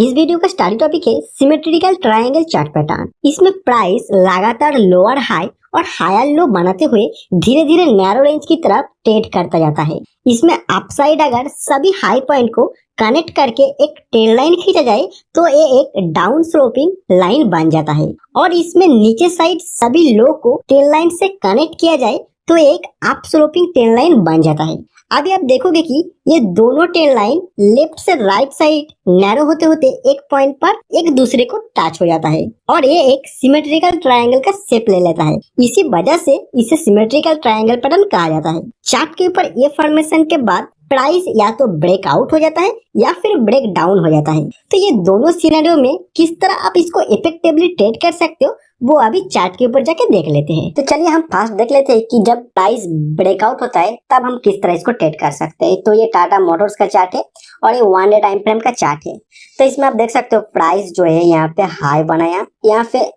इस वीडियो का study topic है सिमेट्रिकल ट्रायंगल चार्ट पैटर्न। इसमें प्राइस लगातार लोअर हाई और हायर लो बनाते हुए धीरे धीरे नैरो रेंज की तरफ ट्रेड करता जाता है। इसमें अपसाइड अगर सभी हाई पॉइंट को कनेक्ट करके एक टेल लाइन खींचा जाए तो ये एक डाउन स्लोपिंग लाइन बन जाता है, और इसमें नीचे साइड सभी लो को टेल लाइन से कनेक्ट किया जाए तो एक अप स्लोपिंग टेल लाइन बन जाता है। अभी आप देखोगे कि ये दोनों टेल लाइन लेफ्ट से राइट साइड नैरो होते होते एक पॉइंट पर एक दूसरे को टच हो जाता है और ये एक सिमेट्रिकल ट्रायंगल का शेप ले लेता है। इसी वजह से इसे सिमेट्रिकल ट्रायंगल पैटर्न कहा जाता है। चार्ट के ऊपर ये फॉर्मेशन के बाद प्राइस या तो ब्रेक आउट हो जाता है या फिर ब्रेक डाउन हो जाता है। तो ये दोनों सिनेरियो में किस तरह आप इसको इफेक्टिवली ट्रेड कर सकते हो वो अभी चार्ट के ऊपर जाके देख लेते हैं। तो चलिए हम फर्स्ट देख लेते हैं कि जब प्राइस ब्रेकआउट होता है तब हम किस तरह इसको ट्रेड कर सकते हैं। तो ये टाटा मोटर्स का चार्ट है और ये 1 डे टाइम फ्रेम का चार्ट है। तो इसमें आप देख सकते हो प्राइस जो है यहाँ पे हाई बनाया, यहाँ पे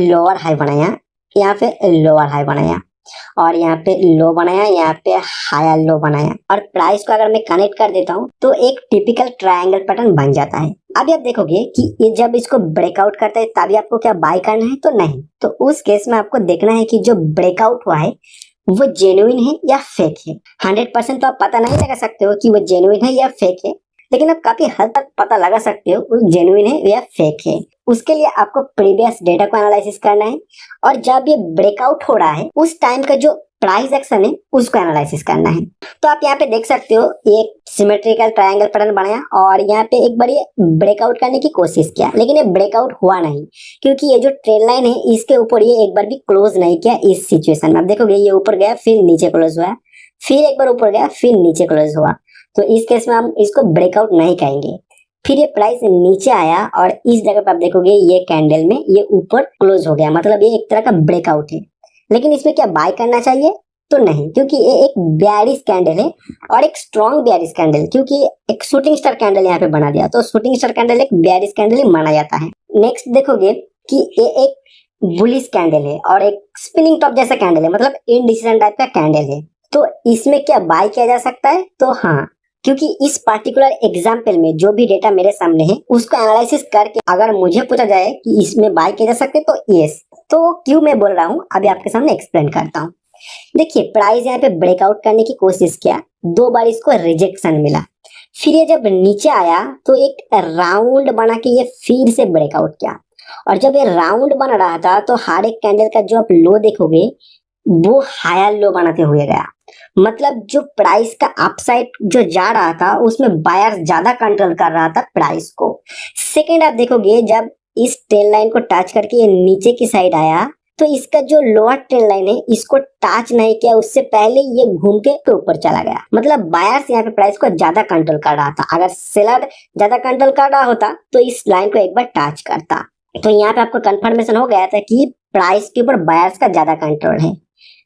लोअर हाई बनाया, यहाँ पे लोअर हाई बनाया और यहाँ पे लो बनाया, यहाँ पे हायर लो बनाया, और प्राइस को अगर मैं कनेक्ट कर देता हूँ तो एक टिपिकल ट्रायंगल पैटर्न बन जाता है। अभी आप देखोगे कि ये जब इसको ब्रेकआउट करता है तभी आपको क्या बाय करना है, तो नहीं। तो उस केस में आपको देखना है कि जो ब्रेकआउट हुआ है वो जेन्युइन है या फेक है। 100% तो आप पता नहीं लगा सकते हो कि वो जेन्युइन है या फेक है, लेकिन आप काफी हद तक पता लगा सकते हो वो जेन्युइन है या फेक है। उसके लिए आपको प्रीवियस डेटा को एनालिसिस करना है और जब ये ब्रेकआउट हो रहा है उस टाइम का जो प्राइस एक्शन है उसको एनालिसिस करना है। तो आप यहाँ पे देख सकते हो एक सिमेट्रिकल ट्रायंगल पैटर्न बनाया और यहाँ पे एक बार ये ब्रेकआउट करने की कोशिश किया, लेकिन ये ब्रेकआउट हुआ नहीं क्योंकि ये जो ट्रेंड लाइन है इसके ऊपर ये एक बार भी क्लोज नहीं किया। इस सिचुएशन में आप देखोगे ये ऊपर गया फिर नीचे क्लोज हुआ, फिर एक बार ऊपर गया फिर नीचे क्लोज हुआ। तो इस केस में हम इसको ब्रेकआउट नहीं कहेंगे। फिर ये प्राइस नीचे आया और इस जगह पे आप देखोगे ये कैंडल में ये ऊपर क्लोज हो गया, मतलब ये एक तरह का ब्रेकआउट है। लेकिन इसमें क्या बाय करना चाहिए, तो नहीं, क्योंकि ये एक बेयरिश कैंडल है और एक स्ट्रॉन्ग बेयरिश कैंडल, क्योंकि एक शूटिंग स्टार कैंडल यहाँ पे बना दिया तो शूटिंग स्टार कैंडल एक बेयरिश कैंडल ही माना जाता है। नेक्स्ट देखोगे कि ये एक बुलिश कैंडल है और एक स्पिनिंग टॉप जैसा कैंडल है, मतलब इनडिसीजन टाइप का कैंडल है। तो इसमें क्या बाय किया जा सकता है, तो हाँ, क्योंकि इस पार्टिकुलर एग्जाम्पल में जो भी डेटा मेरे सामने है उसको एनालिसिस करके अगर मुझे पूछा जाए कि इसमें बाय किया जा सकते तो यस। तो क्यों मैं बोल रहा हूँ अभी आपके सामने एक्सप्लेन करता हूँ। देखिए प्राइस यहाँ पे ब्रेकआउट करने की कोशिश किया, 2 बार इसको रिजेक्शन मिला, फिर ये जब नीचे आया तो एक राउंड बना के ये फिर से ब्रेकआउट किया, और जब ये राउंड बन रहा था तो हर एक कैंडल का जो आप लो देखोगे वो हायर लो बनाते हुए गया। मतलब जो प्राइस का अपसाइड जो जा रहा था उसमें बायर ज्यादा कंट्रोल कर रहा था प्राइस को। सेकंड आप देखोगे जब इस ट्रेंड लाइन को टच करके ये नीचे की साइड आया तो इसका जो लोअर ट्रेंड लाइन है इसको टच नहीं किया, उससे पहले ये घूम के ऊपर चला गया। मतलब बायर्स यहाँ पे प्राइस को ज्यादा कंट्रोल कर रहा था। अगर सेलर ज्यादा कंट्रोल कर रहा होता तो इस लाइन को एक बार टच करता। तो यहाँ पे आपको कंफर्मेशन हो गया था कि प्राइस के ऊपर बायर्स का ज्यादा कंट्रोल है।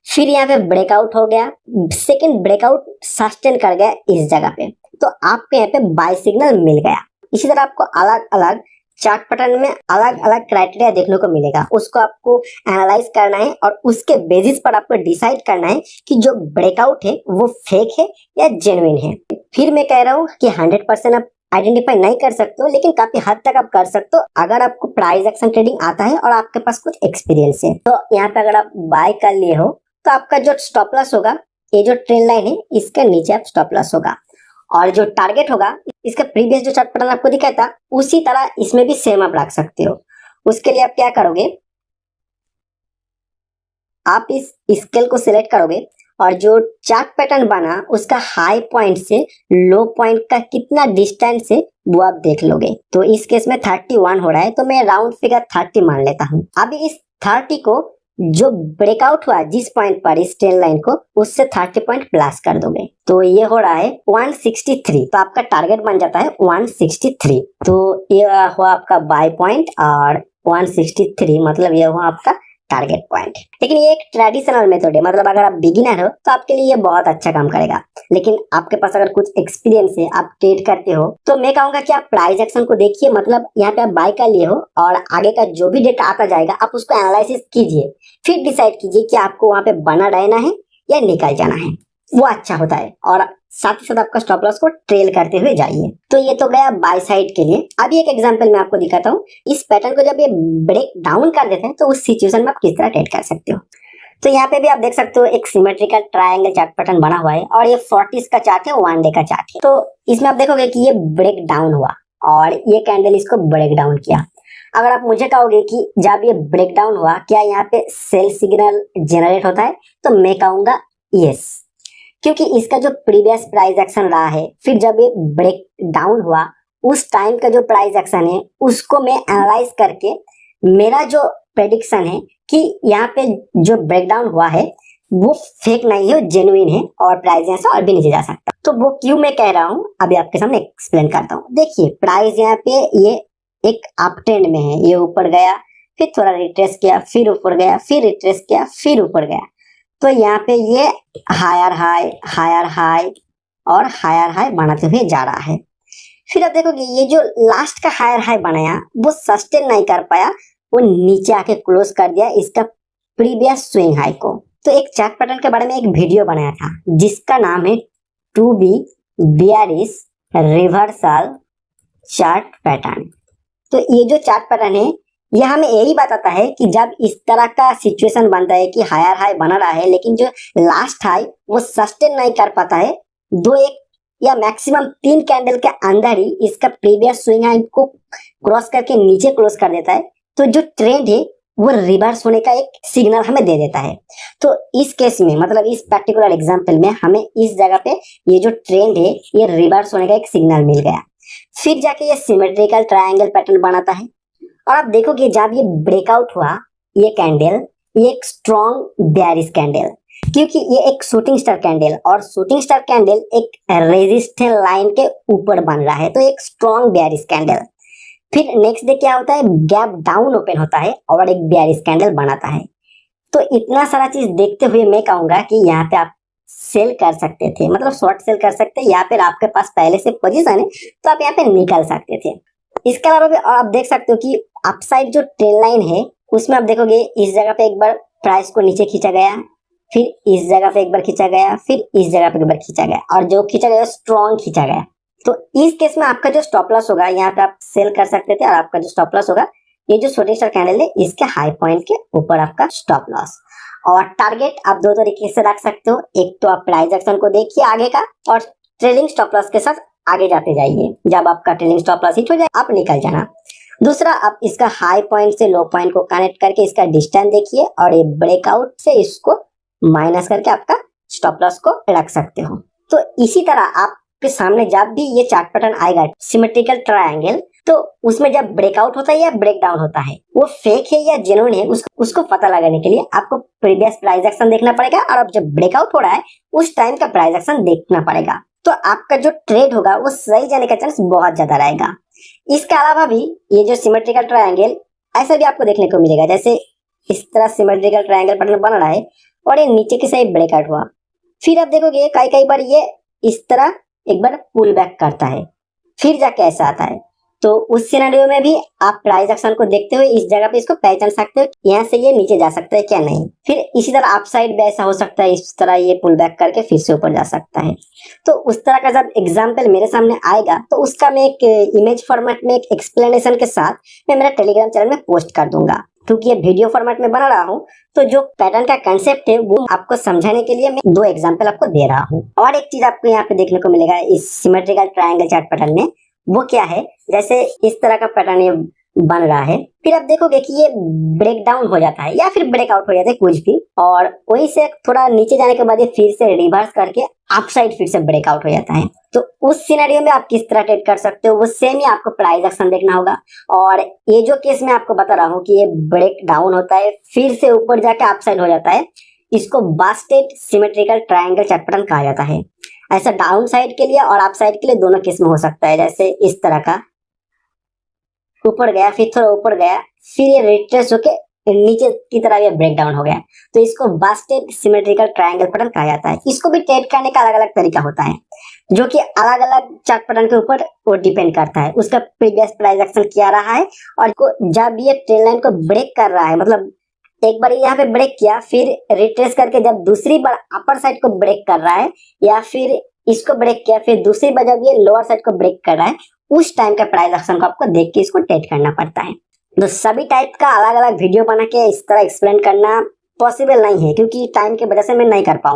फिर यहाँ पे ब्रेकआउट हो गया, सेकंड ब्रेकआउट सस्टेन कर गया इस जगह पे, तो आपको यहाँ पे बाय सिग्नल मिल गया। इसी तरह आपको अलग अलग चार्ट पैटर्न में अलग अलग क्राइटेरिया देखने को मिलेगा, उसको आपको एनालाइज करना है और उसके बेसिस पर आपको डिसाइड करना है कि जो ब्रेकआउट है वो फेक है या जेन्युइन है। फिर मैं कह रहा हूँ कि 100% आप आइडेंटिफाई नहीं कर सकते हो, लेकिन काफी हद तक आप कर सकते हो अगर आपको प्राइस एक्शन ट्रेडिंग आता है और आपके पास कुछ एक्सपीरियंस है। तो यहाँ पे अगर आप बाय कर लिए हो तो आपका जो स्टॉप लॉस होगा, ये जो ट्रेंड लाइन है इसके नीचे आप स्टॉप लॉस होगा, और जो टारगेट होगा इसका प्रीवियस जो चार्ट पैटर्न आपको दिखाया था उसी तरह इसमें भी सेम आप रख सकते हो। उसके लिए आप क्या करोगे, आप इस स्केल को सिलेक्ट करोगे और जो चार्ट पैटर्न बना उसका हाई पॉइंट से लो पॉइंट का कितना डिस्टेंस है वो आप देख लोगे। तो इस केस में 31 हो रहा है तो मैं राउंड फिगर 30 मान लेता हूँ। अभी इस 30 को जो ब्रेकआउट हुआ जिस पॉइंट पर इस ट्रेंड लाइन को उससे 30 पॉइंट प्लस कर दोगे तो ये हो रहा है 163। तो आपका टारगेट बन जाता है 163। तो ये हुआ आपका बाय पॉइंट और 163 मतलब ये हुआ आपका टारगेट पॉइंट। लेकिन ये एक ट्रेडिशनल मेथड है, मतलब अगर आप बिगिनर हो तो आपके लिए ये बहुत अच्छा काम करेगा, लेकिन आपके पास अगर कुछ एक्सपीरियंस है, आप ट्रेड करते हो, तो मैं कहूंगा कि आप प्राइस एक्शन को देखिए। मतलब यहाँ पे आप बाय कर लिए हो और आगे का जो भी डेटा आता जाएगा आप उसको एनालिसिस कीजिए, फिर डिसाइड कीजिए कि आपको वहां पे बना रहना है या निकल जाना है, वो अच्छा होता है। और साथ ही साथ आपका स्टॉप लॉस को ट्रेल करते हुए जाइए। तो ये तो गया बाय साइड के लिए। अभी एक एग्जांपल मैं आपको दिखाता हूँ, इस पैटर्न को जब ये ब्रेक डाउन कर देते हैं तो उस सिचुएशन में आप किस तरह ट्रेड कर सकते हो। तो यहाँ पे भी आप देख सकते हो एक सिमेट्रिकल ट्रायंगल चार्ट पैटर्न बना हुआ है और ये 40 का चार्ट है, 1 डे का चार्ट है। तो इसमें आप देखोगे कि ये ब्रेक डाउन हुआ और ये कैंडल इसको ब्रेक डाउन किया। अगर आप मुझे कहोगे कि जब ये ब्रेक डाउन हुआ क्या यहाँ पे सेल सिग्नल जनरेट होता है, तो मैं कहूंगा यस, क्योंकि इसका जो प्रीवियस प्राइस एक्शन रहा है, फिर जब ये ब्रेक डाउन हुआ उस टाइम का जो प्राइस एक्शन है उसको मैं एनालाइज करके मेरा जो प्रेडिक्शन है कि यहाँ पे जो ब्रेकडाउन हुआ है वो फेक नहीं है, जेन्युइन है और प्राइस यहाँ से और भी नीचे जा सकता है। तो वो क्यों मैं कह रहा हूँ अभी आपके सामने एक्सप्लेन करता हूँ। देखिए प्राइस यहाँ पे ये एक अप ट्रेंड में है, ये ऊपर गया फिर थोड़ा रिट्रेस किया, फिर ऊपर गया, फिर रिट्रेस किया, फिर ऊपर गया। तो यहाँ पे ये हायर हाई, हायर हाई और हायर हाई बनाते हुए जा रहा है। फिर आप देखोगे ये जो लास्ट का हायर हाई बनाया वो सस्टेन नहीं कर पाया, वो नीचे आके क्लोज कर दिया इसका प्रीवियस स्विंग हाई को। तो एक चार्ट पैटर्न के बारे में एक वीडियो बनाया था जिसका नाम है to be bearish reversal chart pattern. तो ये जो चार्ट पैटर्न है ये हमें यही बताता है कि जब इस तरह का सिचुएशन बनता है कि हायर हाई बना रहा है लेकिन जो लास्ट हाई वो सस्टेन नहीं कर पाता है, 2 एक या मैक्सिमम 3 कैंडल के अंदर ही इसका प्रीवियस स्विंग हाई को क्रॉस करके नीचे क्लोज कर देता है, तो जो ट्रेंड है वो रिवर्स होने का एक सिग्नल हमें दे देता है। तो इस केस में मतलब इस पर्टिकुलर एग्जांपल में हमें इस जगह पे ये जो ट्रेंड है ये रिवर्स होने का एक सिग्नल मिल गया। फिर जाके ये सिमेट्रिकल ट्रायंगल पैटर्न बनाता है और आप देखोगे जब ये ब्रेकआउट हुआ ये कैंडल, ये एक स्ट्रॉन्ग बेयरिश कैंडल, क्योंकि ये एक शूटिंग स्टार कैंडल और शूटिंग स्टार कैंडल एक रेजिस्टेंस लाइन के ऊपर बन रहा है, तो एक स्ट्रॉन्ग बेयरिश कैंडल। फिर नेक्स्ट डे क्या होता है, गैप डाउन ओपन होता है और एक बेयरिश कैंडल बनाता है। तो इतना सारा चीज देखते हुए मैं कहूंगा कि यहाँ पे आप सेल कर सकते थे, मतलब शॉर्ट सेल कर सकते हैं, या फिर आपके पास पहले से पोजीशन है तो आप यहाँ पे निकल सकते थे। इसके अलावा भी आप देख सकते हो कि अपसाइड जो ट्रेल लाइन है उसमें आप देखोगे इस जगह पे एक बार प्राइस को नीचे खींचा गया, फिर इस जगह पे एक बार खींचा गया, फिर इस जगह पे एक बार खींचा गया और जो खींचा गया स्ट्रॉन्ग खींचा गया। तो इस केस में आपका जो स्टॉप लॉस होगा यहाँ पे आप सेल कर सकते थे और आपका जो स्टॉप लॉस होगा ये जो शूटिंग स्टार कैंडल है इसके हाई पॉइंट के ऊपर आपका स्टॉप लॉस। और टारगेट आप 2 तरीके से रख सकते हो, एक तो आप प्राइस एक्शन को देखिए आगे का और ट्रेलिंग स्टॉप लॉस के साथ आगे जाते जाइए, जब आपका ट्रेलिंग स्टॉप लॉस हिट हो जाए आप निकल जाना। दूसरा आप इसका हाई पॉइंट से लो पॉइंट को कनेक्ट करके इसका डिस्टेंस देखिए और ये ब्रेकआउट से इसको माइनस करके आपका स्टॉप लॉस को रख सकते हो। तो इसी तरह आपके सामने जब भी ये चार्ट पैटर्न आएगा सिमेट्रिकल ट्रायंगल, तो उसमें जब ब्रेकआउट होता है या ब्रेक डाउन होता है वो फेक है या जेन्युइन है उसको पता लगाने के लिए आपको प्रीवियस प्राइस एक्शन देखना पड़ेगा और अब जब ब्रेकआउट हो रहा है उस टाइम का प्राइस एक्शन देखना पड़ेगा। तो आपका जो ट्रेड होगा वो सही जाने का चांस बहुत ज्यादा रहेगा। इसके अलावा भी ये जो सिमेट्रिकल ट्रायंगल ऐसा भी आपको देखने को मिलेगा, जैसे इस तरह सिमेट्रिकल ट्रायंगल पैटर्न बन रहा है और ये नीचे की साइड ब्रेकआउट हुआ, फिर आप देखोगे कई बार ये इस तरह एक बार पुल बैक करता है, फिर जाके ऐसा आता है। तो उस सिनेरियो में भी आप प्राइस एक्शन को देखते हुए इस जगह पे इसको पहचान सकते हो, यहाँ से ये नीचे जा सकता है क्या नहीं। फिर इसी तरह अप साइड भी ऐसा हो सकता है, इस तरह ये पुल बैक करके फिर से ऊपर जा सकता है। तो उस तरह का जब एग्जाम्पल मेरे सामने आएगा तो उसका मैं एक इमेज फॉर्मेट में एक एक्सप्लेनेशन के साथ मैं मेरा टेलीग्राम चैनल में पोस्ट कर दूंगा। क्योंकि ये वीडियो फॉर्मेट में बना रहा हूँ तो जो पैटर्न का कंसेप्ट है वो आपको समझाने के लिए मैं 2 एग्जाम्पल आपको दे रहा हूँ। और एक चीज आपको यहाँ पे देखने को मिलेगा इस सिमेट्रिकल ट्रायंगल चार्ट पैटर्न में, वो क्या है, जैसे इस तरह का पैटर्न ये बन रहा है, फिर आप देखोगे कि ये ब्रेक डाउन हो जाता है या फिर ब्रेकआउट हो जाता है कुछ भी, और वहीं से थोड़ा नीचे जाने के बाद ये फिर से रिवर्स करके अप साइड फिर से ब्रेकआउट हो जाता है। तो उस सिनेरियो में आप किस तरह ट्रेड कर सकते हो वो सेम ही आपको प्राइस एक्शन देखना होगा। और ये जो केस मैं आपको बता रहा हूँ कि ये ब्रेक डाउन होता है फिर से ऊपर जाके अप साइड हो जाता है, इसको basket symmetrical triangle chart pattern कहा जाता है। ऐसा डाउन साइड के लिए और अप साइड के लिए दोनों केस में हो सकता है, जैसे इस तरह का ऊपर गया फिर थोड़ा ऊपर गया फिर ये रिट्रेस होके नीचे की तरफ ये ब्रेक डाउन हो गया, तो इसको बास्केट सिमेट्रिकल ट्रायंगल पैटर्न कहा जाता है। इसको भी ट्रेड करने का अलग अलग तरीका होता है जो कि अलग अलग चार्ट पैटर्न के ऊपर वो डिपेंड करता है, उसका प्रीवियस प्राइस एक्शन क्या रहा है और जब ये ट्रेंड लाइन को ब्रेक कर रहा है, मतलब एक बार यहाँ पे ब्रेक किया फिर रिट्रेस करके जब दूसरी बार अपर साइड को ब्रेक कर रहा है या फिर इसको ब्रेक किया, फिर दूसरी बार जब ये लोअर साइड को ब्रेक कर रहा है, उस टाइम का प्राइस एक्शन को आपको देख के इसको ट्रेड करना पड़ता है। तो सभी टाइप का अलग अलग वीडियो बना के इस तरह एक्सप्लेन करना पॉसिबल नहीं है, क्योंकि टाइम की वजह से मैं नहीं कर पाऊँ।